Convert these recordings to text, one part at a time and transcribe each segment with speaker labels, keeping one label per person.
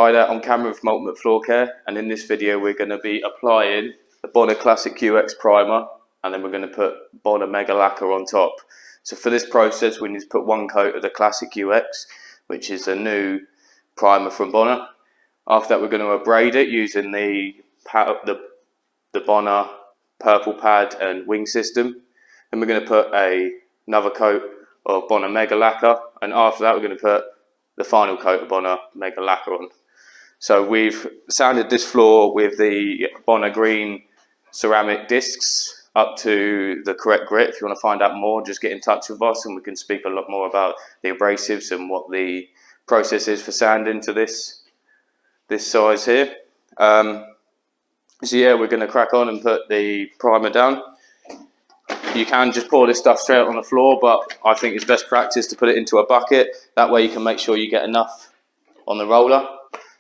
Speaker 1: Hi there, I'm Cameron from Ultimate Floor Care, and in this video we're going to be applying the Bona Classic UX primer, and then we're going to put Bona Mega Lacquer on top. So for this process we need to put one coat of the Classic UX, which is a new primer from Bona. After that we're going to abrade it using the Bona purple pad and wing system. Then we're going to put another coat of Bona Mega Lacquer, and after that we're going to put the final coat of Bona Mega Lacquer on. So we've sanded this floor with the Bona green ceramic discs up to the correct grit. If you want to find out more, just get in touch with us and we can speak a lot more about the abrasives and what the process is for sanding to this size here. So yeah, we're going to crack on and put the primer down. You can just pour this stuff straight on the floor, but I think it's best practice to put it into a bucket. That way you can make sure you get enough on the roller.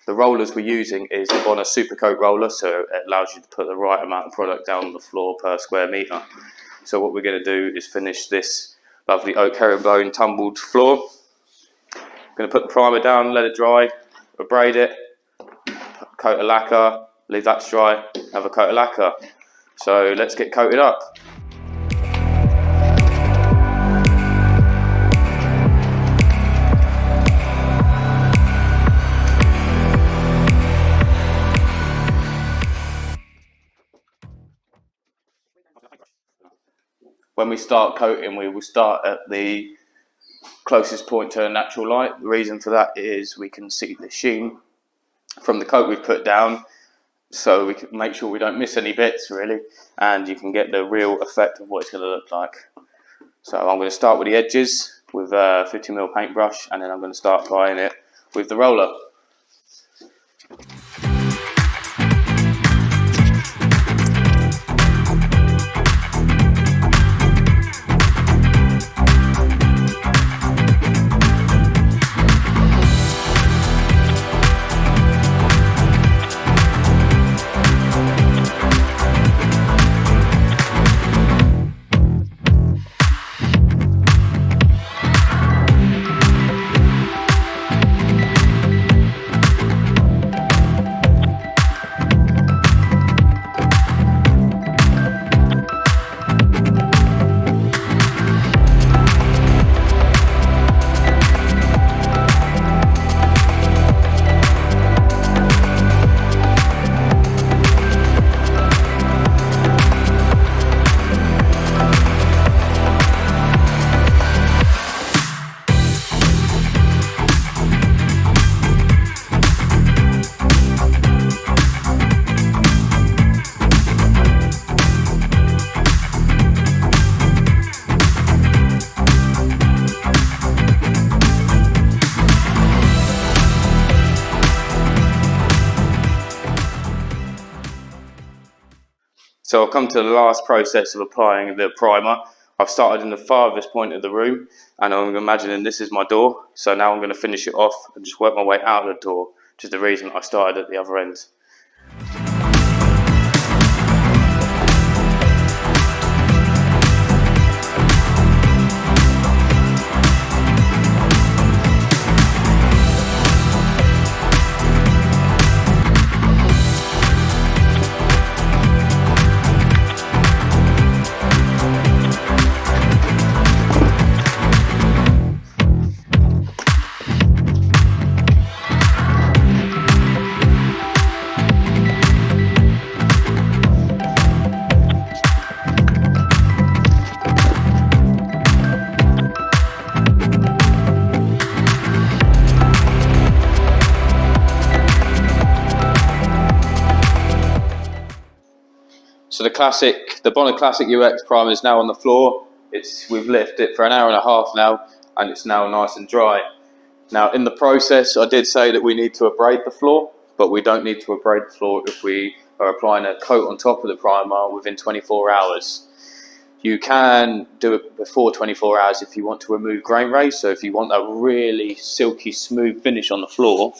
Speaker 1: The rollers we're using is the Bona Supercoat roller, so it allows you to put the right amount of product down on the floor per square metre. So what we're going to do is finish this lovely oak herringbone tumbled floor. I'm going to put the primer down, let it dry, abrade it, coat of lacquer, leave that to dry, have a coat of lacquer. So let's get coated up. When we start coating, we will start at the closest point to natural light. The reason for that is we can see the sheen from the coat we've put down, so we can make sure we don't miss any bits really, and you can get the real effect of what it's going to look like. So I'm going to start with the edges with a 50mm paintbrush, and then I'm going to start applying it with the roller. So I've come to the last process of applying the primer. I've started in the farthest point of the room, and I'm imagining this is my door. So now I'm going to finish it off and just work my way out of the door, which is the reason I started at the other end. So the Bona Classic UX primer is now on the floor. We've left it for an hour and a half now, and it's now nice and dry. Now in the process I did say that we need to abrade the floor, but we don't need to abrade the floor if we are applying a coat on top of the primer within 24 hours. You can do it before 24 hours if you want to remove grain rays. So if you want a really silky smooth finish on the floor,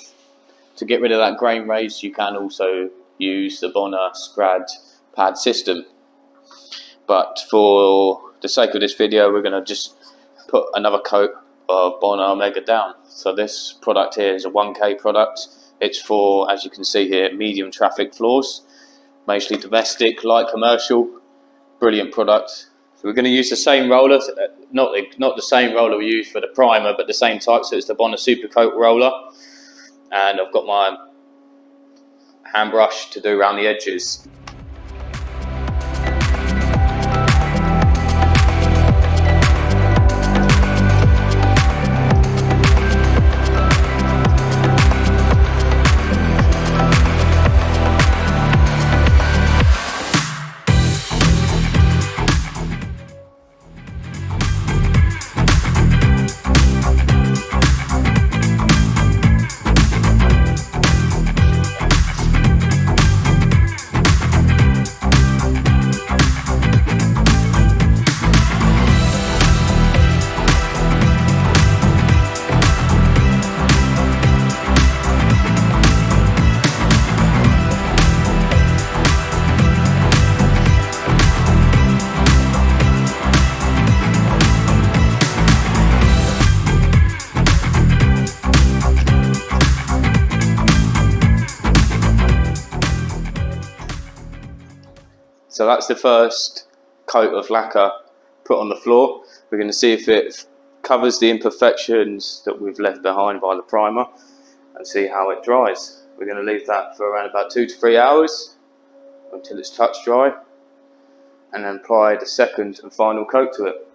Speaker 1: to get rid of that grain rays you can also use the Bona Scrad pad system. But for the sake of this video we're going to just put another coat of Bona Omega down. So this product here is a 1K product. It's for, as you can see here, medium traffic floors, mostly domestic, light commercial. Brilliant product. So we're going to use the same roller, not the same roller we use for the primer, but the same type. So it's the Bona Super Coat roller, and I've got my hand brush to do around the edges. So that's the first coat of lacquer put on the floor. We're going to see if it covers the imperfections that we've left behind by the primer and see how it dries. We're going to leave that for around about 2 to 3 hours until it's touch dry, and then apply the second and final coat to it.